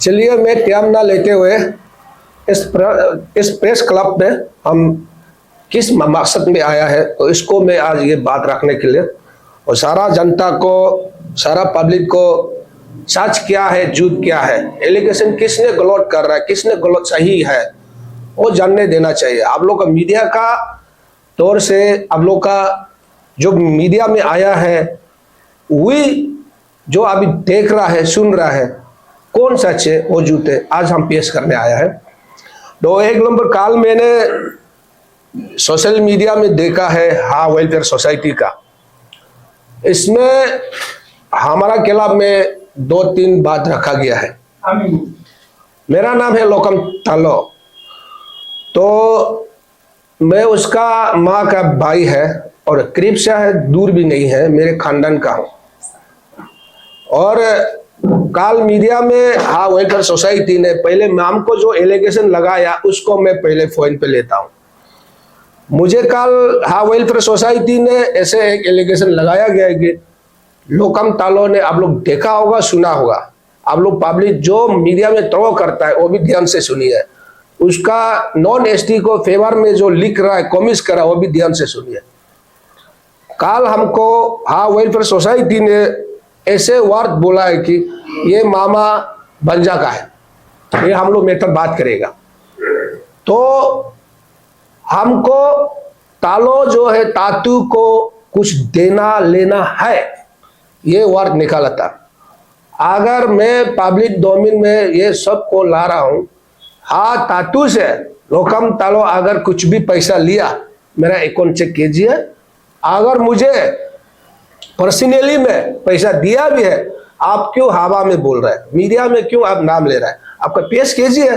चलिए, मैं टाइम ना लेते हुए इस प्रेस क्लब में हम किस मकसद में आया है, तो इसको मैं आज ये बात रखने के लिए और सारा जनता को, सारा पब्लिक को सच क्या है, झूठ क्या है, एलिगेशन किसने गलत कर रहा है, किसने गलत सही है, वो जानने देना चाहिए। आप लोग का मीडिया का तौर से, आप लोग का जो मीडिया में आया है, वही जो अभी देख रहा है, सुन रहा है, कौन सच है वो झूठ है, आज हम पेश करने आया है। तो एक नंबर काल मैंने सोशल मीडिया में देखा है हाँ वेलफेयर सोसाइटी का। इसमें हमारा क्लब में 2-3 बात रखा गया है। मेरा नाम है लोकम तालो, तो मैं उसका माँ का भाई है और करीब से है, दूर भी नहीं है, मेरे खानदान का हूँ। और काल मीडिया में हाँ वेलफेयर सोसाइटी ने पहले नाम को जो एलिगेशन लगाया उसको मैं पहले फोन पे लेता हूँ। मुझे कल हाँ वेलफेयर सोसाइटी ने ऐसे एक एलिगेशन लगाया गया है कि लोकम तालो ने, आप लोग देखा होगा, सुना होगा, आप लोग पब्लिक जो मीडिया में थ्रो करता है वो भी ध्यान से सुनिए। उसका नॉन एसटी को फेवर में जो लिख रहा है, कॉमिक्स कर रहा है, वो भी ध्यान से सुनिए। कल हमको हाँ वेलफेयर सोसाइटी ने ऐसे वर्ड बोला है कि ये मामा बंजा का है, ये हम लोग मेटर बात करेगा। तो हमको तालो जो है, तातू को कुछ देना लेना है, ये वर्ड निकाला था। अगर मैं पब्लिक डोमेन में ये सब को ला रहा हूं, हाँ तातू से लोकम तालो अगर कुछ भी पैसा लिया, मेरा अकाउंट चेक कीजिए। अगर मुझे पर्सनली में पैसा दिया भी है, आप क्यों हवा में बोल रहे हैं, मीडिया में क्यों आप नाम ले रहे हैं, आपका पेश कीजिए।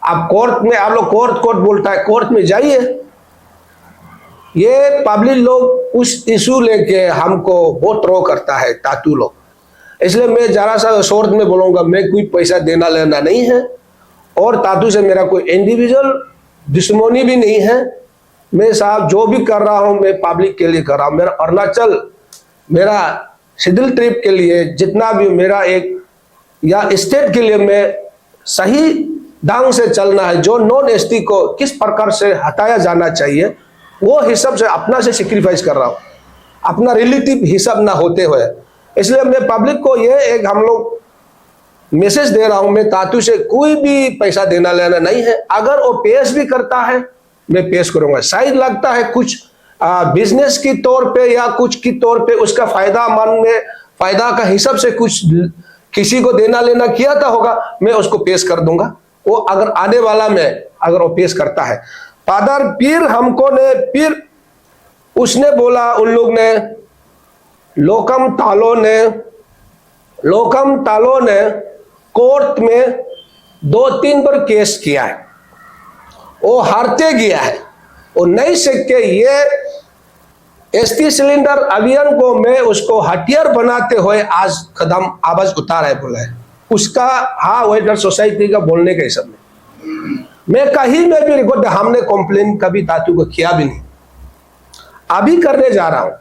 आप कोर्ट में, आप लोग कोर्ट बोलता है, कोर्ट में जाइए। ये पब्लिक लोग उस इशू लेके हमको बहुत रो करता है, तातू लोग। इसलिए मैं जरा सा शॉर्ट में बोलूंगा, मैं कोई पैसा देना लेना नहीं है और तातू से मेरा कोई इंडिविजुअल दुश्मनी भी नहीं है। मैं साहब जो भी कर रहा हूं, मैं पब्लिक के लिए कर रहा हूं। मेरा अरुणाचल, मेरा शिडिल ट्रिप के लिए जितना भी मेरा एक या स्टेट के लिए मैं सही ढंग से चलना है, जो नॉन एसटी को किस प्रकार से हटाया जाना चाहिए, वो हिसाब से अपना से सेक्रीफाइस कर रहा हूं, अपना रिलेटिव हिसाब ना होते हुए। इसलिए मैं पब्लिक को ये एक हम लोग मैसेज दे रहा हूं, मैं तातू से कोई भी पैसा देना लेना नहीं है। अगर वो पेश भी करता है, मैं पेश करूंगा। शायद लगता है कुछ बिजनेस की तौर पे या कुछ की तौर पे उसका फायदा मन में, फायदा का हिसाब से कुछ किसी को देना लेना किया था होगा, मैं उसको पेश कर दूंगा। वो अगर आने वाला में अगर वो पेश करता है, फादर पीर हमको ने, पीर उसने बोला, उन लोग ने, लोकम तालो ने कोर्ट में 2-3 बार केस किया है, वो हारते गया है। वो नहीं सकते, ये एसटी सिलेंडर अभियान को मैं उसको हथियार बनाते हुए आज कदम आवाज उतारा है, बोला है उसका हाँ वेलफेयर सोसाइटी का बोलने के हिसाब में। मैं कहीं में भी रिकॉर्ड, हमने कंप्लेन कभी तातू को किया भी नहीं, अभी करने जा रहा हूं।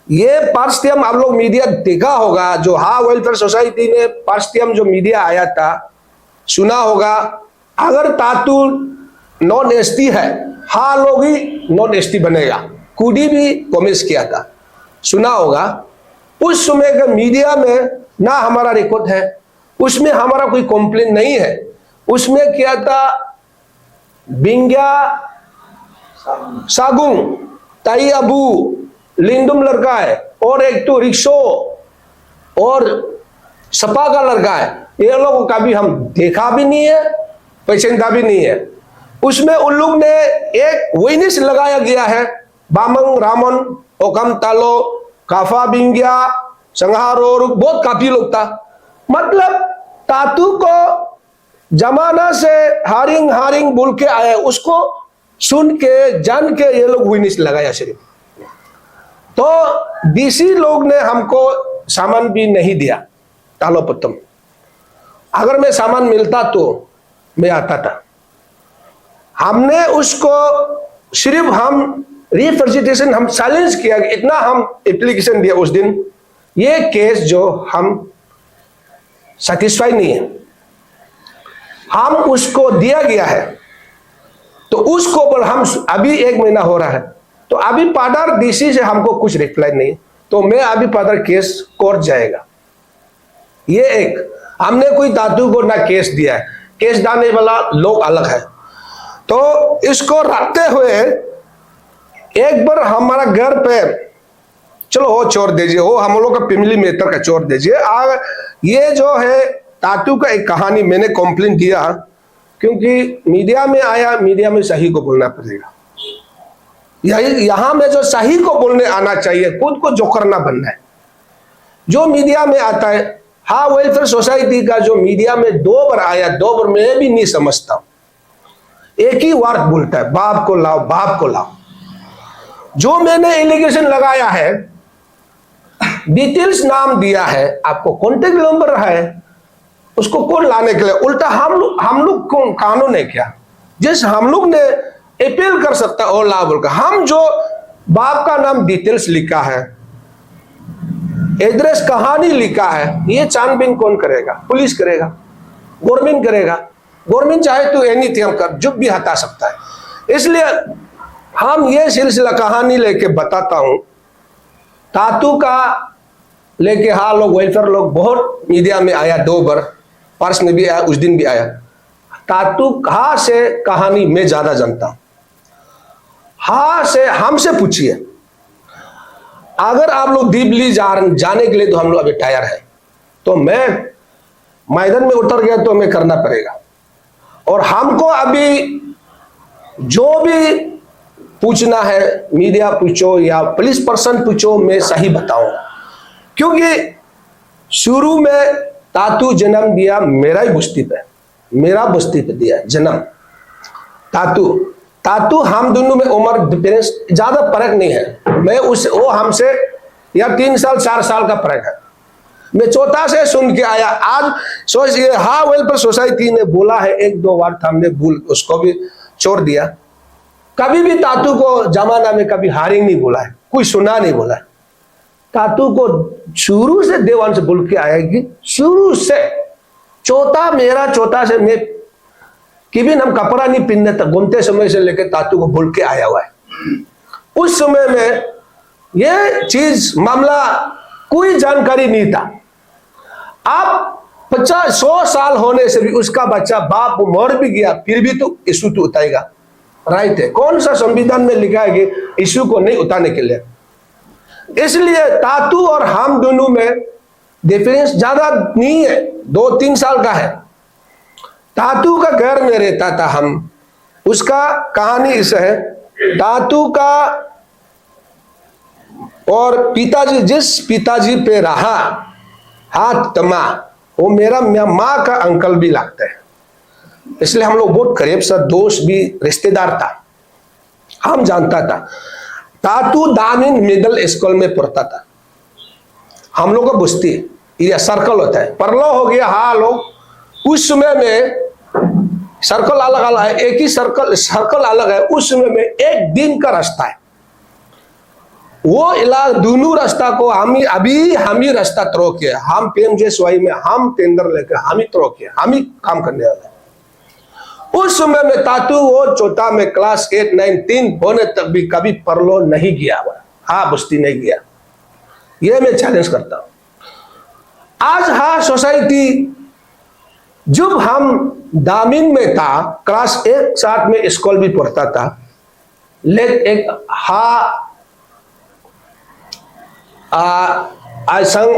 ये फर्स्ट टाइम आप लोग मीडिया देखा होगा, जो हाँ वेलफेयर सोसाइटी ने फर्स्ट टाइम जो मीडिया आया था, सुना होगा। अगर तातू नॉन एसटी है, हाँ लोग ही नॉन एसटी बनेगा, कुडी भी कॉमिक्स किया था, सुना होगा। उस समय के मीडिया में ना हमारा रिकॉर्ड है, उसमें हमारा कोई कंप्लेन नहीं है। उसमें क्या था, बिंग्या सागुंग ताई अबू लिंडुम लड़का है, और एक तो रिक्शो और सपा का लड़का है। ये लोगों का भी हम देखा भी नहीं है, पैसेंदा भी नहीं है। उसमें उन लोग ने एक विटनेस लगाया गया है, बामंग रामन, ओकम तालो, काफा बिंगिया, संहारोर, बहुत काफी लोग था। मतलब तातू को जमाना से हारिंग बोल के आए, उसको सुन के जान के ये लोग विटनेस लगाया सिर्फ। तो डीसी लोग ने हमको सामान भी नहीं दिया तालो पत्तम। अगर मैं सामान मिलता तो मैं आता था। हमने उसको सिर्फ हम रिप्रेजेंटेशन हम चैलेंज किया, इतना हम एप्लीकेशन दिया उस दिन। ये केस जो हम सेटिस्फाई नहीं है, हम उसको दिया गया है, तो उसको पर हम अभी 1 महीना हो रहा है, तो अभी पादर डीसी से हमको कुछ रिप्लाई नहीं, तो मैं अभी पादर केस कोर्ट जाएगा। ये एक हमने कोई तातू को ना केस दिया है, केस डालने वाला लोग अलग है। तो इसको रखते हुए एक बार हमारा घर पे चलो वो छोड़ दीजिए, वो हम लोग का फैमिली मैटर का छोड़ दीजिए। ये जो है तातू का एक कहानी मैंने कंप्लेंट दिया, क्योंकि मीडिया में आया, मीडिया में सही को बोलना पड़ेगा। यहां में जो सही को बोलने आना चाहिए, खुद को जोकर ना बनना है। जो मीडिया में आता है, हाँ वेलफेयर सोसाइटी का जो मीडिया में 2 बार आया, 2 बार मैं भी नहीं समझता, एक ही वर्ड बोलता है, बाप को लाओ, बाप को लाओ। जो मैंने एलिगेशन लगाया है, डिटेल्स नाम दिया है, आपको कॉन्टेक्ट नंबर है, उसको कौन लाने के लिए? उल्टा हम लोग कौन कानून है क्या जिस हम लोग ने अपील कर सकता है और ला बोलकर? हम जो बाप का नाम डिटेल्स लिखा है, एड्रेस कहानी लिखा है, ये छानबीन कौन करेगा? पुलिस करेगा, गवर्नमेंट करेगा। गवर्नमेंट चाहे तो एनीथिंग कर जो भी हटा सकता है। इसलिए हम ये सिलसिला कहानी लेके बताता हूं, तातू का लेके हाँ लोग वेलफेयर लोग बहुत मीडिया में आया, 2 बार पर्स में भी आया, उस दिन भी आया। तातू हाँ से कहानी मैं ज्यादा जानता हूं, हाँ से हमसे पूछिए। अगर आप लोग डीपली जाने के लिए तो हम लोग अभी टायर है, तो मैं मैदान में उतर गया तो हमें करना पड़ेगा। और हमको अभी जो भी पूछना है, मीडिया पूछो या पुलिस पर्सन पूछो, मैं सही बताऊंगा। क्योंकि शुरू में तातू जन्म दिया मेरा ही बस्ती पे, मेरा बस्ती पे दिया जन्म तातू हम दोनों में उम्र डिफरेंस ज्यादा फर्क नहीं है। मैं वो हमसे या 3 साल 4 साल का फर्क है। मैं चौथा से सुन के आया, आज सोचिए हाँ वेलफेयर सोसाइटी ने बोला है, 1-2 बार हमने भूल उसको भी छोड़ दिया। कभी भी तातू को जमाना में कभी हारिंग नहीं बोला है, कोई सुना नहीं बोला है। तातू को शुरू से देवान से बोल के आएगी, शुरू से चौथा से मैं कि भी हम कपड़ा नहीं पहनने तक घूमते समय से लेकर तातू को बोल के आया हुआ है। उस समय में यह चीज मामला कोई जानकारी नहीं था। आप 50-100 साल होने से भी उसका बच्चा बाप मर भी गया, फिर भी तो इशू तो उठाएगा, राइट है। कौन सा संविधान में लिखा है कि इशू को नहीं उठाने के लिए? इसलिए तातू और हम दोनों में डिफरेंस ज्यादा नहीं है, 2-3 साल का है। तातू का घर में रहता था हम, उसका कहानी इस है, तातू का और पिताजी, जिस पिताजी पे रहा हाथ तमा, वो मेरा माँ का अंकल भी लगता है। इसलिए हम लोग बहुत करीब सा दोस्त भी रिश्तेदार था, हम जानता था। तातू दामिन मिडिल स्कूल में पढ़ता था। हम लोग का बस्ती एरिया सर्कल होता है, परलो हो गया हाँ लोग। उस समय में सर्कल अलग अलग है, एक ही सर्कल अलग है। उस समय में 1 दिन का रास्ता है, वो इलाका दोनों रास्ता को हम ही रास्ता तरो किया। हम PMJSY में हम टेंडर लेकर हम ही तरो किया, हम ही काम करने वाले। उस समय में तातू वो चौथा में क्लास 8, 9, 3 होने तक भी कभी परलो नहीं गया, हाँ बस्ती नहीं गया। ये मैं चैलेंज करता हूं। आज हाँ सोसाइटी, जब हम दामिन में था, क्लास 1 साथ में स्कूल भी पढ़ता था, लेकिन एक हाँ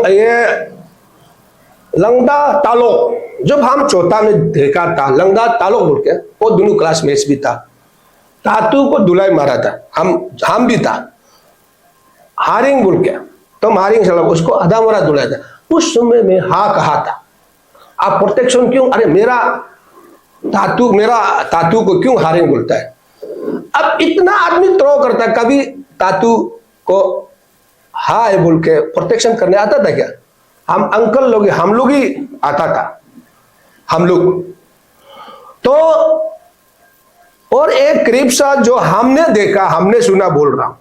ये लंगदा तालो, जब हम चौथा में देखा था, लंगदा तालो बोल के, वो दोनों क्लासमेट्स भी था। तातू को दुलाई मारा था, हम भी था, हारिंग बोल के, तो हारिंग चला, उसको आधा मरा दुलाया था। उस समय में हाँ कहा था, आप प्रोटेक्शन क्यों? अरे मेरा तातू को क्यों हारिंग बोलता है? अब इतना आदमी थ्रो करता है, कभी तातू को हाय बोल के प्रोटेक्शन करने आता था क्या? हम अंकल लोग, हम लोग ही आता था, हम लोग तो। और एक करीब सा जो हमने देखा, हमने सुना बोल रहा हूं,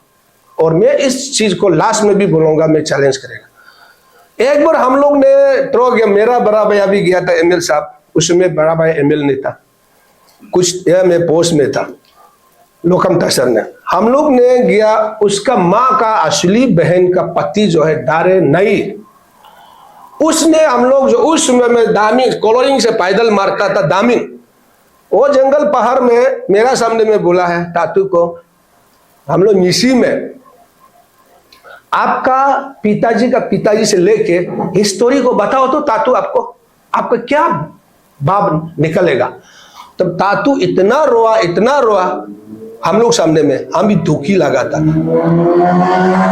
और मैं इस चीज को लास्ट में भी बोलूंगा, मैं चैलेंज करेगा। एक बार हम लोग ने ट्रो गया, मेरा बड़ा भैया भी गया था एमएल साहब, उसमें बड़ा भाई एमएल नहीं था, कुछ मैं पोस्ट में था, लोकम तसर ने, हम लोग ने गया, उसका माँ का असली बहन का पति जो है डारे नहीं, उसने हम लोग जो उस समय में दामी कॉलोनिंग से पैदल मारता था दामी, वो जंगल पहाड़ में मेरा सामने में बोला है तातू को, हम लोग निशी में आपका पिताजी का पिताजी से लेके हिस्टोरी को बताओ तो तातू आपको आपका क्या बाब निकलेगा। तब तातू इतना रोआ हम लोग सामने में, हम भी दुखी लगा था।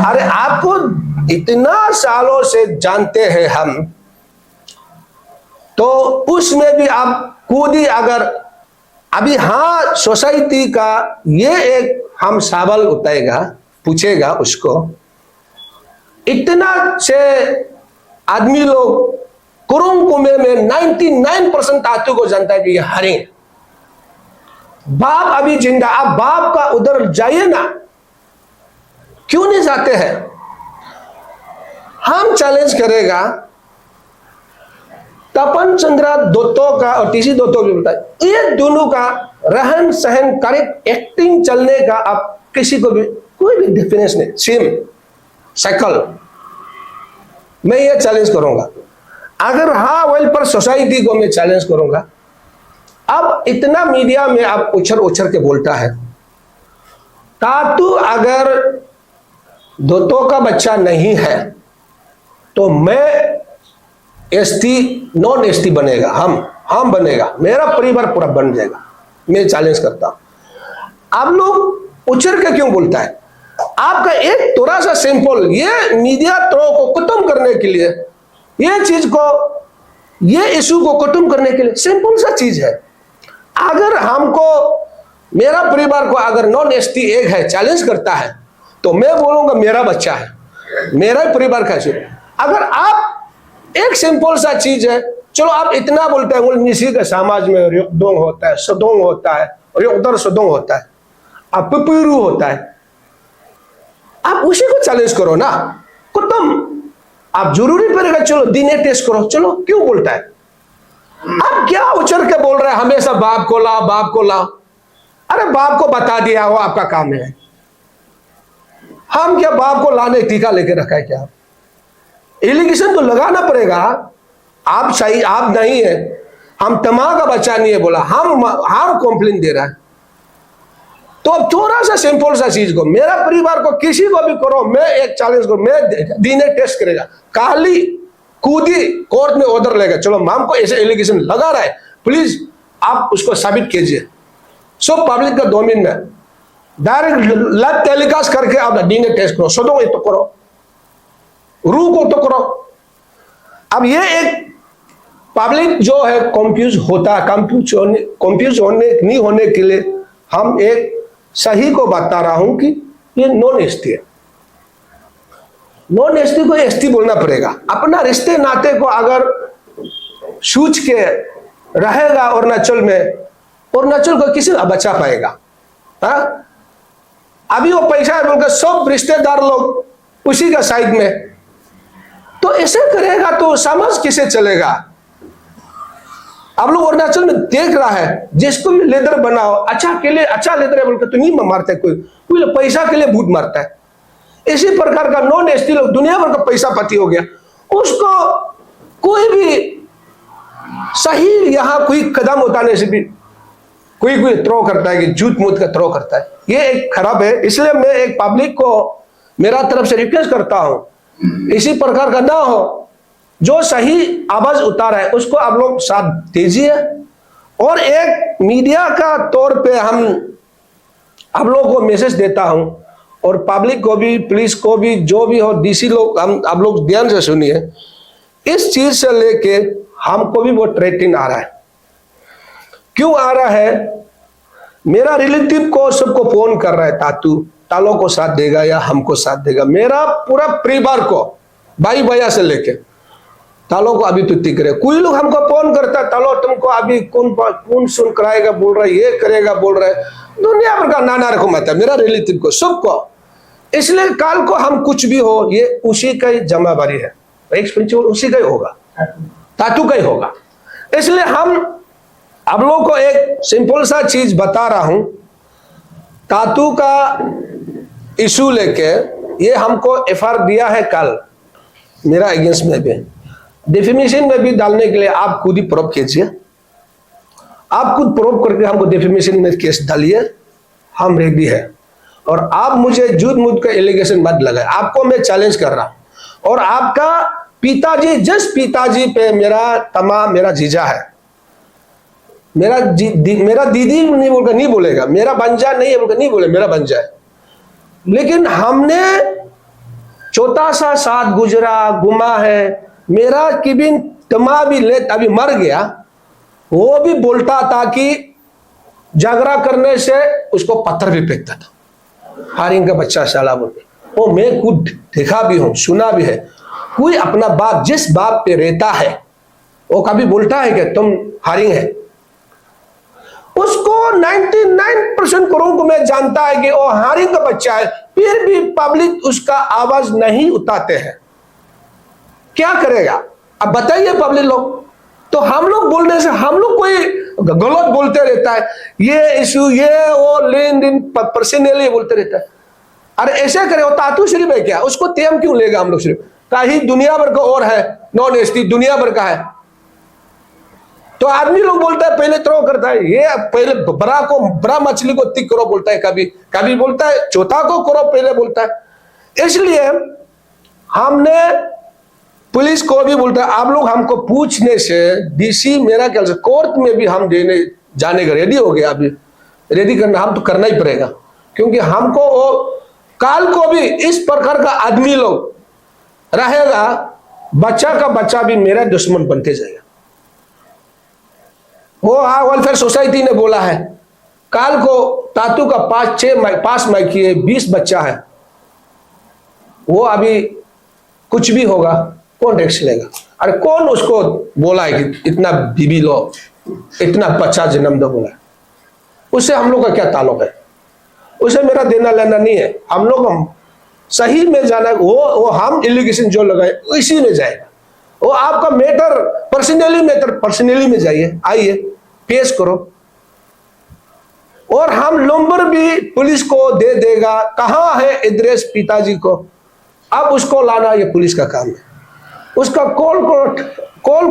अरे आपको इतना सालों से जानते हैं हम, तो उसमें भी आप कूदी अगर अभी, हाँ सोसाइटी का ये एक हम सवाल उठाएगा पूछेगा उसको, इतना से आदमी लोग कुरुंग कुमे में 99% तातू को जानता है कि ये हरे बाप अभी जिंदा, आप बाप का उधर जाइए ना, क्यों नहीं जाते हैं। हम चैलेंज करेगा तपन चंद्रा दोतो का और टीसी दोतो भी बताए, ये दोनों का रहन सहन करेक्ट एक्टिंग चलने का आप किसी को भी कोई भी डिफरेंस नहीं, सेम साइकिल। मैं ये चैलेंज करूंगा, अगर हाँ वही पर सोसाइटी को मैं चैलेंज करूंगा। अब इतना मीडिया में आप उछर के बोलता है, तातू अगर दोतों का बच्चा नहीं है तो मैं एसटी नॉन एसटी बनेगा, हम बनेगा, मेरा परिवार पूरा बन जाएगा, मैं चैलेंज करता हूं। आप लोग उछर के क्यों बोलता है? आपका एक थोड़ा सा सिंपल, ये मीडिया थ्रो को खत्म करने के लिए, ये चीज को, ये इशू को खत्म करने के लिए सिंपल सा चीज है। अगर हमको, मेरा परिवार को अगर नॉन एसटी एक है चैलेंज करता है तो मैं बोलूंगा मेरा बच्चा है, मेरा परिवार का चीज। अगर आप एक सिंपल सा चीज है, चलो आप इतना बोलते हैं निशी के समाज में रियोदोंग होता है, सदोंग होता है, रियोदर सदोंग होता है, आप पिपिरू होता है, आप उसी को चैलेंज करो ना, खत्म। आप जरूरी पड़ेगा चलो डीएनए टेस्ट करो, चलो क्यों बोलता है? आप क्या उछल के बोल रहे हैं हमेशा बाप को लाओ, बाप को लाओ। अरे बाप को बता दिया हो, आपका काम है। हम क्या बाप को लाने टीका लेके रखा है क्या? एलिगेशन तो लगाना पड़ेगा, आप सही, आप नहीं है, हम तमाम का बच्चा नहीं है बोला, हम कंप्लेन दे रहा है। तो अब थोड़ा सा सिंपल सा चीज को, मेरा परिवार को किसी को भी करो, मैं एक चैलेंज करो, मैं डीएनए टेस्ट करेगा, काली कूदी कोर्ट में ऑर्डर लेगा, चलो माम को ऐसे एलिगेशन लगा रहा है, प्लीज आप उसको साबित कीजिए। सब पब्लिक का डोमेन में डायरेक्ट लाइव टेलीकास्ट करके आप डीएनए टेस्ट करो, सदों तो करो, रू को तो करो। अब ये एक पब्लिक जो है कंफ्यूज होता है, कंफ्यूज होने नहीं होने के लिए हम एक सही को बता रहा हूं कि ये नॉन एसटी है। नॉन एसटी को एसटी बोलना पड़ेगा। अपना रिश्ते नाते को अगर सूझ के रहेगा अरुणाचल में, अरुणाचल को किसी बचा पाएगा? हाँ, अभी वो पैसा है बोलकर सब रिश्तेदार लोग उसी का साइड में, तो ऐसे करेगा तो समझ किसे चलेगा? अब लोग अरुणाचल में देख रहा है, जिसको भी लीडर बनाओ, अच्छा के लिए अच्छा लीडर है बोलकर तो नहीं मारते, कोई पैसा के लिए बूट मारता है। इसी प्रकार का नॉन एसटी लोग दुनिया भर का पैसा पति हो गया, उसको कोई भी सही यहाँ कोई कदम उठाने से भी कोई थ्रो करता है कि झूठ मूठ का थ्रो करता है, ये एक खराब है। इसलिए मैं एक पब्लिक को मेरा तरफ से रिक्वेस्ट करता हूं, इसी प्रकार का ना हो, जो सही आवाज उतारा है उसको आप लोग साथ दीजिए। और एक मीडिया का तौर पे हम आप लोगों को मैसेज देता हूं, और पब्लिक को भी, पुलिस को भी, जो भी हो, डीसी लोग, हम आप लोग ध्यान से सुनिए, इस चीज से लेके हमको भी वो थ्रेटिंग आ रहा है। क्यों आ रहा है? मेरा रिलेटिव को सबको फोन कर रहा है, तातू तालो को साथ देगा या हमको साथ देगा। मेरा पूरा परिवार को, भाई भैया से लेके तालो को अभी तुत्ती करे। कोई लोग हमको फोन करता है, तालो तुमको अभी कौन सुन कराएगा बोल रहा है, ये करेगा बोल रहा है, दुनिया भर का नाना रकम आता है मेरा रिलेटिव को, सबको। इसलिए काल को हम कुछ भी हो, ये उसी का ही जिम्मेदारी है। एक्स प्रिंसिपल उसी का ही होगा, तातू का ही होगा। इसलिए हम आप लोगों को एक सिंपल सा चीज बता रहा हूं, तातू का इशू लेके ये हमको एफआईआर दिया है कल मेरा अगेंस्ट में भी, डिफेमेशन में भी डालने के लिए आप खुद ही प्रूफ कीजिए, आप खुद प्रूफ करके हमको डिफेमेशन में केस डालिए, हम रेडी है। और आप मुझे झूठ मूठ का एलिगेशन मत लगाए, आपको मैं चैलेंज कर रहा हूं। और आपका पिताजी, जिस पिताजी पे मेरा जीजा है, मेरा दीदी नहीं बोलकर नहीं बोलेगा, मेरा बंजा नहीं है बोलकर नहीं बोले, मेरा बंजा है, लेकिन हमने छोटा सा साथ गुजरा गुमा है, मेरा किबिन तमा भी ले अभी मर गया, वो भी बोलता था कि झगड़ा करने से उसको पत्थर भी फेंकता था, हारिंग का बच्चा साला बोलते। वो मैं खुद देखा भी हूं, सुना भी है। कोई अपना बाप जिस बाप पे रहता है वो कभी बोलता है कि तुम हारिंग है? उसको 99% करोड़ को मैं जानता है कि वो हारिंग का बच्चा है, फिर भी पब्लिक उसका आवाज नहीं उठाते हैं। क्या करेगा अब बताइए पब्लिक लोग? तो हम लोग बोलने से हम लोग कोई गलत बोलते रहता है, ये इशू ये वो लेन देन पर्सनली बोलते रहता है। अरे ऐसे करे, वो तातू शरीफ है क्या? उसको तेम क्यों लेगा हम लोग? सिर्फ कहीं दुनिया भर का और है, नॉन एसटी दुनिया भर का है, तो आदमी लोग बोलता है पहले थ्रो करता है, ये पहले बड़ा मछली को तिक करो बोलता है, कभी बोलता है चौथा को करो पहले बोलता है। इसलिए हमने पुलिस को भी बोलता है आप लोग हमको पूछने से डीसी मेरा ख्याल से कोर्ट में भी हम देने जाने का रेडी हो गया। अभी रेडी करना हम तो करना ही पड़ेगा, क्योंकि हमको वो काल को भी इस प्रकार का आदमी लोग रहेगा, बच्चा का बच्चा भी मेरा दुश्मन बनते जाएगा। वो वेलफेयर सोसाइटी ने बोला है काल को तातू का 5 माइकी है, 20 बच्चा है, वो अभी कुछ भी होगा कौन टैक्स लेगा? अरे कौन उसको बोला है कि इतना बीबी लो, इतना बच्चा जन्म दो बोला है? उससे हम लोग का क्या ताल्लुक है? उसे मेरा देना लेना नहीं है। हम लोग सही में जाना, वो हम एलिगेशन जो लगाए इसी में जाएगा। वो आपका मैटर पर्सनली में जाइए, आइए पेश करो, और हम नंबर भी पुलिस को दे देगा, कहां है एड्रेस पिताजी को, अब उसको लाना ये पुलिस का काम है। उसका कॉल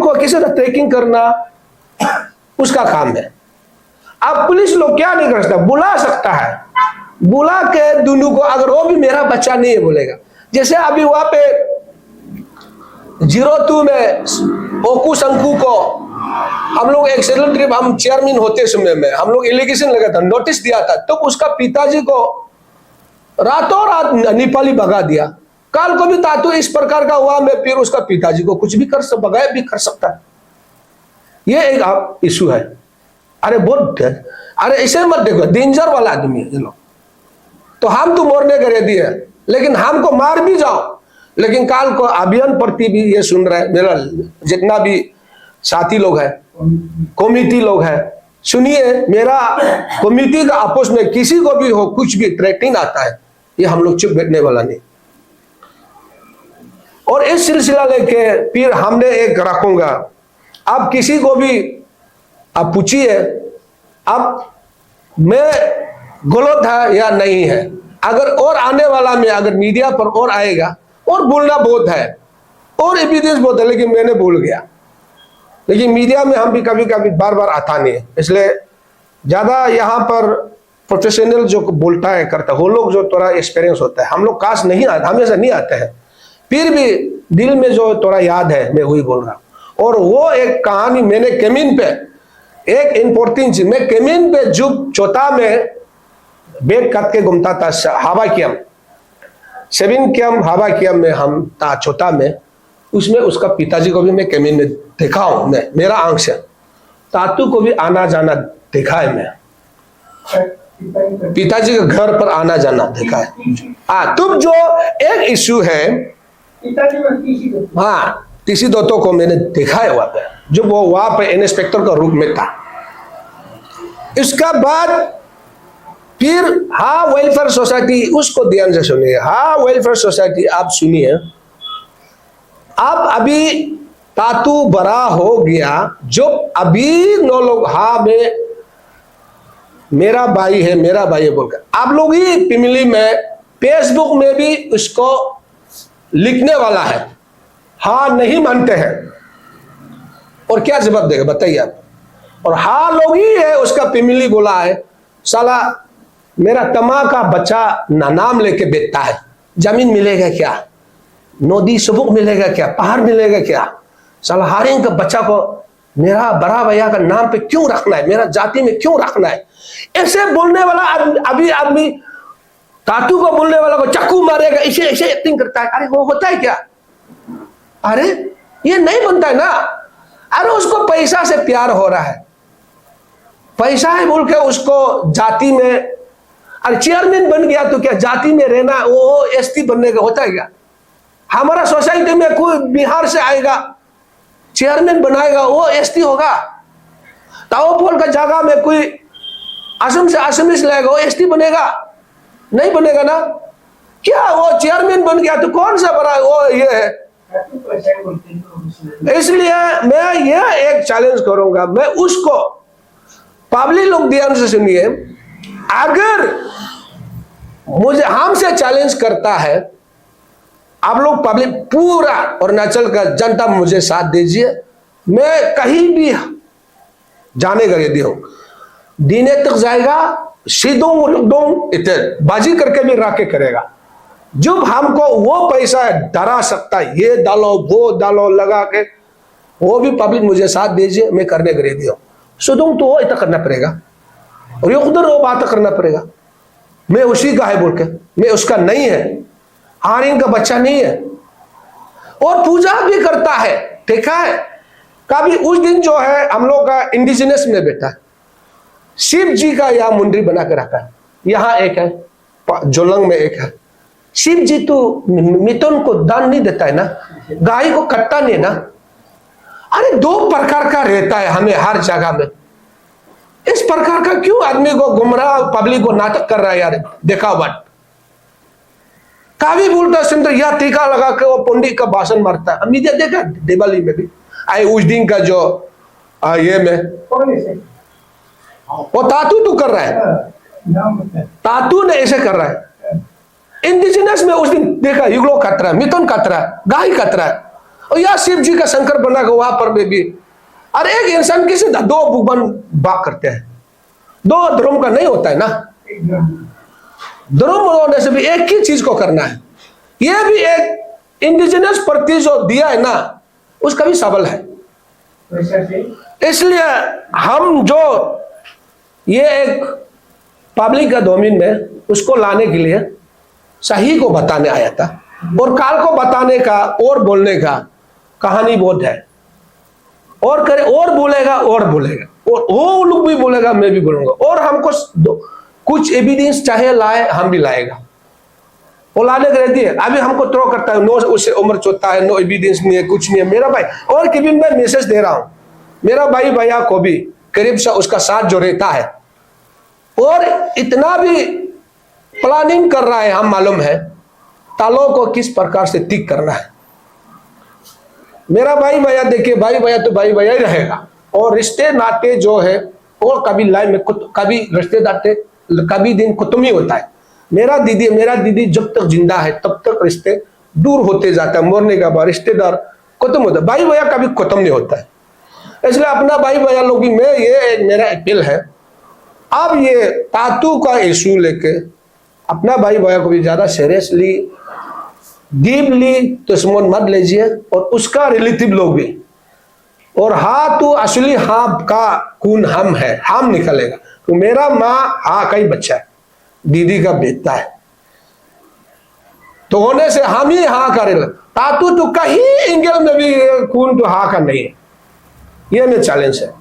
को किसी तरह ट्रैकिंग करना उसका काम है। अब पुलिस लोग क्या नहीं कर सकता, बुला सकता है, बुला के दोनों को, अगर वो भी मेरा बच्चा नहीं है बोलेगा, जैसे अभी वहां पे 02 में ओकू शंकु को हम लोग एक्सीडेंट ट्रिप, हम चेयरमैन होते समय में हम लोग एलिगेशन लगा था, नोटिस दिया था, तो उसका पिताजी को रातों रात नेपाली भगा दिया। कल को भी तातू इस प्रकार का हुआ, मैं फिर उसका पिताजी को कुछ भी बगाया भी कर सकता है। ये एक इशू है। अरे बहुत, अरे ऐसे मत देखो, डेंजर वाला आदमी है ये लोग। तो हम तो मरने के रेडी है, लेकिन हमको मार भी जाओ, लेकिन काल को अभियान प्रति भी ये सुन रहा है, मेरा जितना भी साथी लोग है, कमिटी लोग है, सुनिए, मेरा कमिटी का आपस में किसी को भी हो कुछ भी थ्रेटनिंग आता है, ये हम लोग चुप बैठने वाला नहीं। और इस सिलसिला लेके फिर हमने एक रखूंगा, अब किसी को भी आप पूछिए अब मैं गलत है या नहीं है। अगर और आने वाला में अगर मीडिया पर और आएगा, और बोलना बहुत है और एविडेंस बहुत है, लेकिन मैंने भूल गया। लेकिन मीडिया में हम भी कभी कभी बार बार आता नहीं है, इसलिए ज्यादा यहाँ पर प्रोफेशनल जो बोलता है करता है, वो लोग जो थोड़ा एक्सपीरियंस होता है, हम लोग काश नहीं आते, हमेशा नहीं आते हैं, फिर भी दिल में जो थोड़ा याद है मैं वही बोल रहा हूँ। और वो एक कहानी मैंने केमिन पे, एक इंपॉर्टेंट चीज, मैं केमिन पे जो चौथा में बैठ करके घूमता था, हवा कैम्प 7 कैम्प हवा कैम्प में हम था चौथा में, उसमें उसका पिताजी को भी मैं केमिन में देखा हूं, मैं मेरा आंख से, तातू को भी आना जाना देखा है, मैं पिताजी के घर पर आना जाना देखा है। तुम जो एक इश्यू है, हाँ टीसी दोतों को मैंने देखा है वहां पे, जो वो वहां पे इंस्पेक्टर का रूप में था। इसका बाद फिर हाँ वेलफेयर सोसाइटी, उसको ध्यान से सुनिए, हाँ वेलफेयर सोसाइटी आप सुनिए, अब अभी तातू बड़ा हो गया, जो अभी 9 लोग हाँ में मेरा भाई है बोलकर आप लोग ही पिमली में फेसबुक में भी उसको लिखने वाला है, हाँ नहीं मानते हैं, और क्या जवाब देगा बताइए आप। और हाँ लोग ही है उसका पिमली बोला है, साला मेरा तमा का बच्चा नाम लेके बेचता है, जमीन मिलेगा क्या, नदी सबूक मिलेगा क्या, पहाड़ मिलेगा क्या, साला हारिंग का बच्चा को मेरा बड़ा भैया का नाम पे क्यों रखना है, मेरा जाति में क्यों रखना है। ऐसे बोलने वाला अभी आदमी तातू को बोलने वाला को चाकू मारेगा, ऐसे ऐसे एक्टिंग करता है। अरे वो होता है क्या, अरे ये नहीं बनता है ना। अरे उसको पैसा से प्यार हो रहा है, पैसा है बोल के उसको जाति में, अरे चेयरमैन बन गया तो क्या जाति में रहना, वो एसटी बनने का होता है क्या। हमारा सोसाइटी में कोई बिहार से आएगा चेयरमैन बनाएगा, वो एसटी होगा। ताओपोल का जगह में कोई असम से आसामीज लाएगा, वो एसटी बनेगा, नहीं बनेगा ना। क्या वो चेयरमैन बन गया तो कौन सा बड़ा वो ये है। इसलिए मैं ये एक चैलेंज करूंगा, मैं उसको पब्लिक लोग ध्यान से सुनिए, अगर मुझे हमसे चैलेंज करता है, आप लोग पब्लिक पूरा अरुणाचल का जनता मुझे साथ दीजिए, मैं कहीं भी जाने का यदि हो दीने तक जाएगा, सीधों इतने बाजी करके भी राके करेगा। जब हमको वो पैसा डरा सकता है, ये डालो वो डालो लगा के, वो भी पब्लिक मुझे साथ दीजिए, मैं करने के रेडी हूं। सुदूं तो वो इतना करना पड़ेगा, और ये उधर वो बात करना पड़ेगा, मैं उसी का है बोल के, मैं उसका नहीं है, हारिंग का बच्चा नहीं है। और पूजा भी करता है, देखा है कभी उस दिन जो है हम लोग का इंडिजिनस में बैठा है, शिव जी का यहाँ मुंडरी बना के रखा है, यहाँ एक है, जोलंग में एक है। शिव जी तो मिथुन को दान नहीं देता है ना, गाय को कटता नहीं ना। अरे 2 प्रकार का रहता है हमें हर जगह में, इस प्रकार का क्यों आदमी को गुमराह पब्लिक को नाटक कर रहा है यार। देखा बात कावी बोलता सुंदर, यह टीका लगा के वो पंडित का भाषण मारता है, मीडिया देखा दिवाली में भी आए उस दिन का जो ये में वो तातू तो कर रहा है, तातू ने ऐसे कर रहा है। इंडिजिनस में उस दिन देखा युगलो खतरा है, मिथुन खतरा है, गाय खतरा है, और यह शिव जी का शंकर बना के वहां पर भी। अरे एक इंसान किसी 2 भगवान बात करते हैं, 2 धर्म का नहीं होता है ना। धर्म होने से भी एक ही चीज को करना है, यह भी एक इंडिजिनस प्रति जो दिया है ना उसका भी सबल है। इसलिए हम जो ये एक पब्लिक का डोमेन में उसको लाने के लिए सही को बताने आया था, और काल को बताने का और बोलने का कहानी बहुत है, और करे और बोलेगा और वो लोग भी बोलेगा, मैं भी बोलूंगा, और हमको कुछ एविडेंस चाहे लाए हम भी लाएगा, वो लाने के रहती है। अभी हमको थ्रो करता है, नो उससे उम्र चोता है, नो एविडेंस नहीं है, कुछ नहीं है मेरा भाई। और कभी मैं मैसेज दे रहा हूं मेरा भाई भैया को भी करीब से उसका साथ जो रहता है, और इतना भी प्लानिंग कर रहा है, हम मालूम है तालों को किस प्रकार से ठीक करना है। मेरा भाई भैया देखिए, भाई भैया तो भाई भैया ही रहेगा, और रिश्ते नाते जो है वो कभी लाइफ में कभी रिश्ते नाते कभी दिन खत्म ही होता है। मेरा दीदी जब तक जिंदा है तब तक रिश्ते दूर होते जाता है, मरने का बाद रिश्तेदार खत्म होता है, भाई भैया कभी खत्म नहीं होता है। इसलिए अपना भाई भैया लोग भी, मैं ये मेरा अपील है, अब ये तातू का इशू लेके अपना भाई भैया को भी ज्यादा सीरियसली डीपली दुश्मन मत लीजिए, और उसका रिलेटिव लोग भी। और हाँ तो असली हाँ का खून हम है, हम निकलेगा, तो मेरा माँ हाँ का ही बच्चा है, दीदी का बेटा है, तो होने से हम ही हाँ करेगा। तातू तो कहीं एंगल में भी खून तो हाँ का नहीं है, ये में चैलेंज है।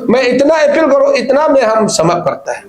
मैं इतना अपील करूं, इतना में हम समझ करता है।